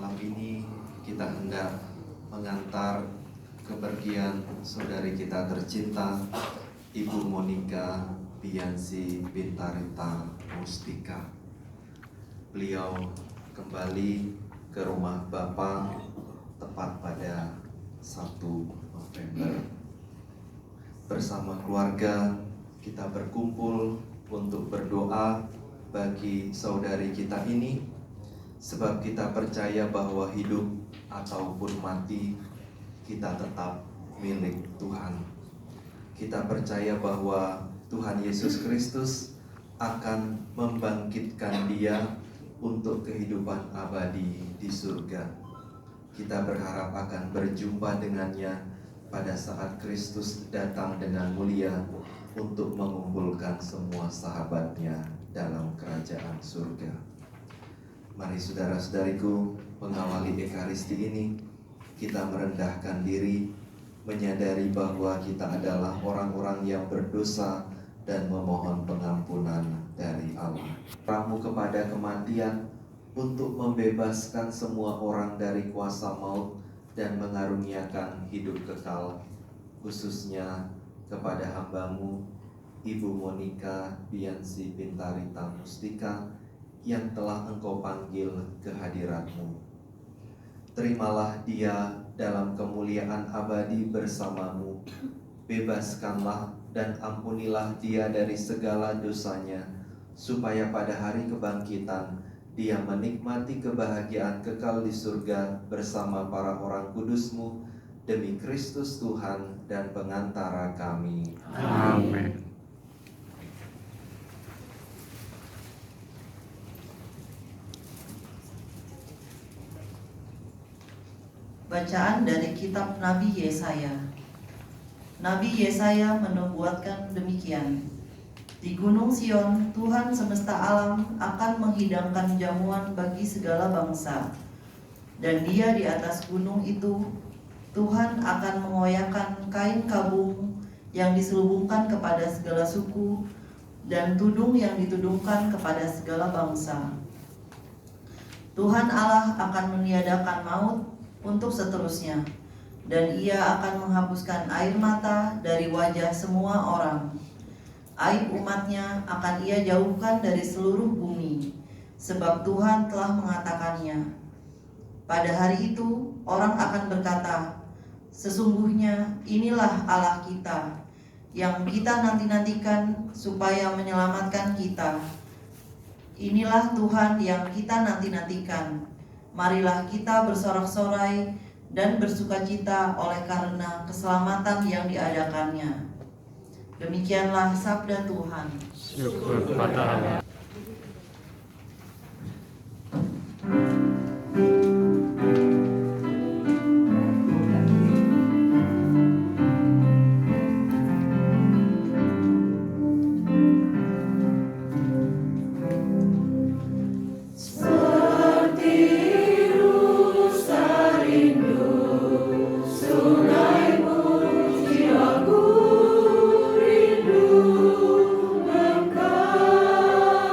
malam ini kita hendak mengantar kepergian saudari kita tercinta, Ibu Monica Biansi Pintarita Mustika. Beliau kembali ke rumah Bapa tepat pada 1 November. Bersama keluarga kita berkumpul untuk berdoa bagi saudari kita ini, sebab kita percaya bahwa hidup ataupun mati kita tetap milik Tuhan. Kita percaya bahwa Tuhan Yesus Kristus akan membangkitkan dia untuk kehidupan abadi di surga. Kita berharap akan berjumpa dengannya pada saat Kristus datang dengan mulia untuk mengumpulkan semua sahabatnya dalam kerajaan surga. Mari saudara-saudariku, mengawali Ekaristi ini, kita merendahkan diri, menyadari bahwa kita adalah orang-orang yang berdosa dan memohon pengampunan dari Allah. Ramu kepada kematian untuk membebaskan semua orang dari kuasa maut dan mengaruniakan hidup kekal, khususnya kepada hamba-Mu, Ibu Monica Biansi Pintarita Mustika, yang telah Engkau panggil ke hadirat-Mu. Terimalah dia dalam kemuliaan abadi bersama-Mu. Bebaskanlah dan ampunilah dia dari segala dosanya, supaya pada hari kebangkitan dia menikmati kebahagiaan kekal di surga bersama para orang kudus-Mu, demi Kristus Tuhan dan pengantara kami. Amin. Bacaan dari kitab Nabi Yesaya. Nabi Yesaya menubuatkan demikian: di Gunung Sion, Tuhan semesta alam akan menghidangkan jamuan bagi segala bangsa. Dan dia di atas gunung itu, Tuhan akan mengoyakkan kain kabung yang diselubungkan kepada segala suku, dan tudung yang ditudungkan kepada segala bangsa. Tuhan Allah akan meniadakan maut untuk seterusnya, dan ia akan menghapuskan air mata dari wajah semua orang. Aib umatnya akan ia jauhkan dari seluruh bumi, sebab Tuhan telah mengatakannya. Pada hari itu orang akan berkata, sesungguhnya inilah Allah kita, yang kita nanti-nantikan supaya menyelamatkan kita. Inilah Tuhan yang kita nanti-nantikan. Marilah kita bersorak-sorai dan bersukacita oleh karena keselamatan yang diadakannya. Demikianlah sabda Tuhan. Syukur kepada Allah. Jiwaku rindu engkau.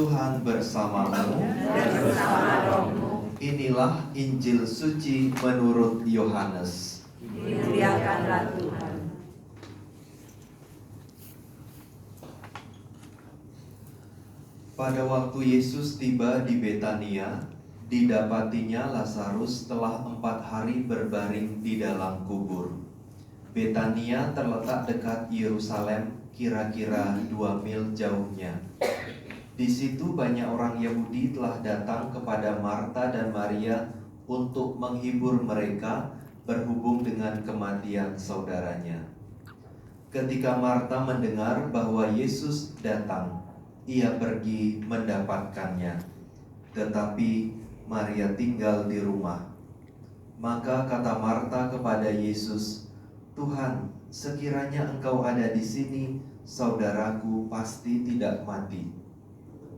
Tuhan bersamamu. Inilah Injil suci menurut Yohanes. Dimuliakanlah Tuhan. Pada waktu Yesus tiba di Betania, didapatinya Lazarus telah 4 hari berbaring di dalam kubur. Betania terletak dekat Yerusalem, kira-kira 2 mil jauhnya. Di situ banyak orang Yahudi telah datang kepada Marta dan Maria untuk menghibur mereka berhubung dengan kematian saudaranya. Ketika Marta mendengar bahwa Yesus datang, ia pergi mendapatkannya. Tetapi Maria tinggal di rumah. Maka kata Marta kepada Yesus, "Tuhan, sekiranya Engkau ada di sini, saudaraku pasti tidak mati.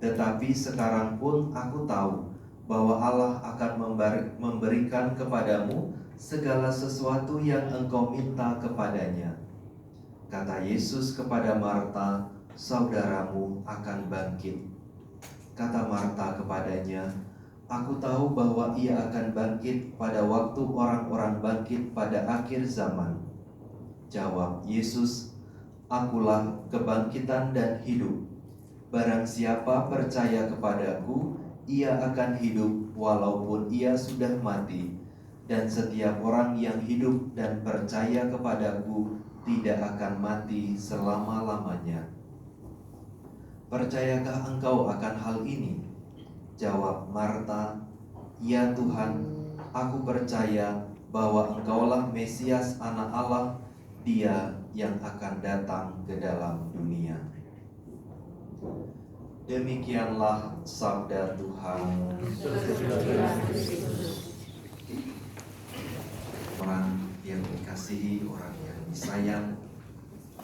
Tetapi sekarang pun aku tahu bahwa Allah akan memberikan kepadamu segala sesuatu yang engkau minta kepadanya." Kata Yesus kepada Marta, "Saudaramu akan bangkit." Kata Marta kepadanya, "Aku tahu bahwa ia akan bangkit pada waktu orang-orang bangkit pada akhir zaman." Jawab Yesus, "Akulah kebangkitan dan hidup. Barang siapa percaya kepadaku, ia akan hidup walaupun ia sudah mati. Dan setiap orang yang hidup dan percaya kepadaku tidak akan mati selama-lamanya." "Percayakah engkau akan hal ini?" Jawab Marta, "Ya Tuhan, aku percaya bahwa Engkaulah Mesias Anak Allah, Dia yang akan datang ke dalam dunia." Demikianlah sabda Tuhan. Orang yang dikasihi, orang yang disayang,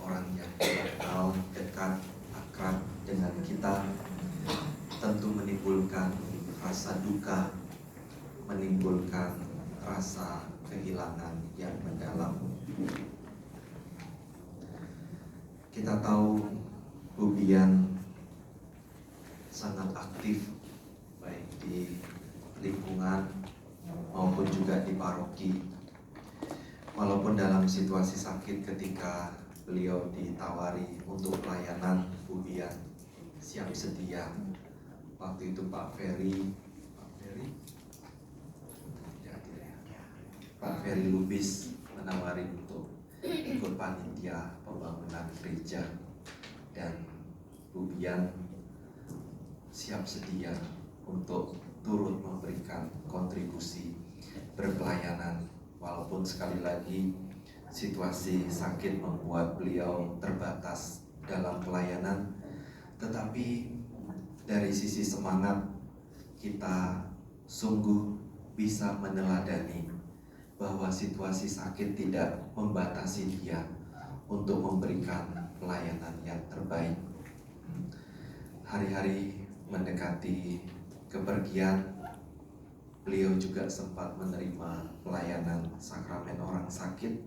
orang yang kenal dekat, akrab dengan kita, tentu menimbulkan rasa duka, menimbulkan rasa kehilangan yang mendalam. Kita tahu Bu Bian sangat aktif baik di lingkungan maupun juga di paroki. Walaupun dalam situasi sakit, ketika beliau ditawari untuk pelayanan, Bu Bian siap sedia. Waktu itu Pak Ferry Lubis menawari untuk ikut panitia pembangunan gereja, dan Bu Bian siap sedia untuk turut memberikan kontribusi berpelayanan. Walaupun sekali lagi situasi sakit membuat beliau terbatas dalam pelayanan, tetapi dari sisi semangat kita sungguh bisa meneladani bahwa situasi sakit tidak membatasi dia untuk memberikan pelayanan yang terbaik. Hari-hari mendekati kepergian, beliau juga sempat menerima pelayanan sakramen orang sakit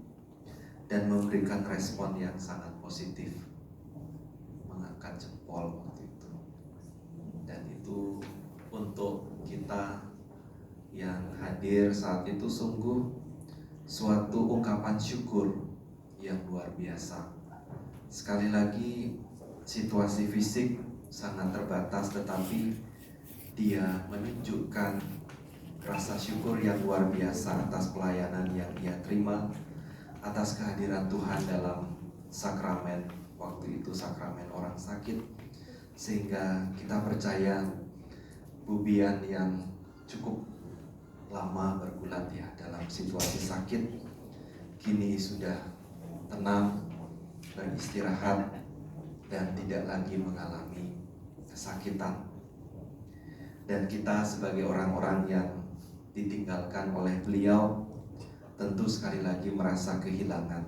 dan memberikan respon yang sangat positif, mengangkat jempol waktu itu. Dan itu untuk kita yang hadir saat itu sungguh suatu ungkapan syukur yang luar biasa. Sekali lagi, situasi fisik sangat terbatas, tetapi dia menunjukkan rasa syukur yang luar biasa atas pelayanan yang dia terima, atas kehadiran Tuhan dalam sakramen, waktu itu sakramen orang sakit. Sehingga kita percaya Bu Bian yang cukup lama bergulat ya dalam situasi sakit, kini sudah tenang, beristirahat, dan tidak lagi mengalami kesakitan. Dan kita sebagai orang-orang yang ditinggalkan oleh beliau tentu sekali lagi merasa kehilangan.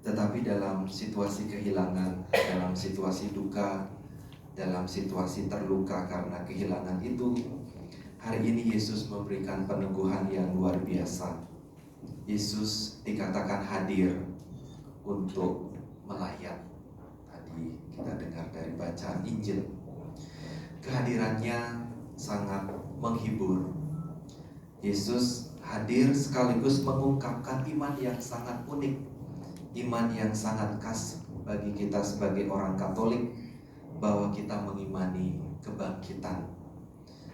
Tetapi dalam situasi kehilangan, dalam situasi duka, dalam situasi terluka karena kehilangan itu, hari ini Yesus memberikan peneguhan yang luar biasa. Yesus dikatakan hadir untuk melayat. Tadi kita dengar dari bacaan Injil. kehadirannya sangat menghibur. Yesus hadir sekaligus mengungkapkan iman yang sangat unik, iman yang sangat khas bagi kita sebagai orang Katolik, bahwa kita mengimani kebangkitan.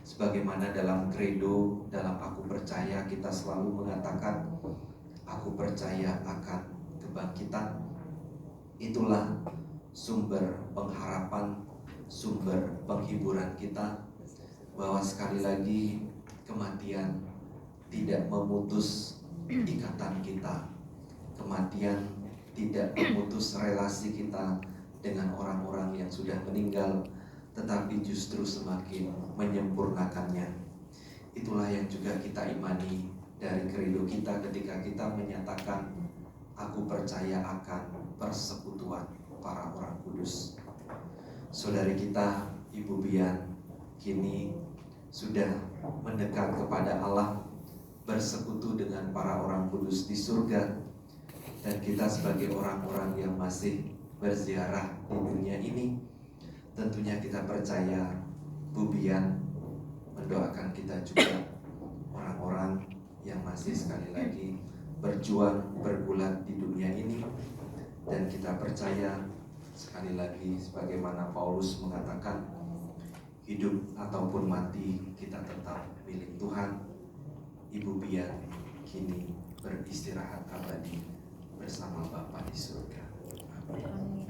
Sebagaimana dalam kredo, dalam aku percaya, kita selalu mengatakan aku percaya akan kebangkitan. Itulah sumber pengharapan, sumber penghiburan kita, bahwa sekali lagi kematian tidak memutus ikatan kita. Kematian tidak memutus relasi kita dengan orang-orang yang sudah meninggal, tetapi justru semakin menyempurnakannya. Itulah yang juga kita imani dari kredo kita ketika kita menyatakan aku percaya akan persekutuan para orang kudus. Saudari kita, Ibu Bian, kini sudah mendekat kepada Allah, bersekutu dengan para orang kudus di surga. Dan kita sebagai orang-orang yang masih berziarah di dunia ini, tentunya kita percaya Bu Bian mendoakan kita juga, orang-orang yang masih sekali lagi berjuang bergulat di dunia ini. Dan kita percaya sekali lagi sebagaimana Paulus mengatakan, hidup ataupun mati kita tetap milik Tuhan. Ibu Bian kini beristirahat abadi bersama Bapa di surga. Amin.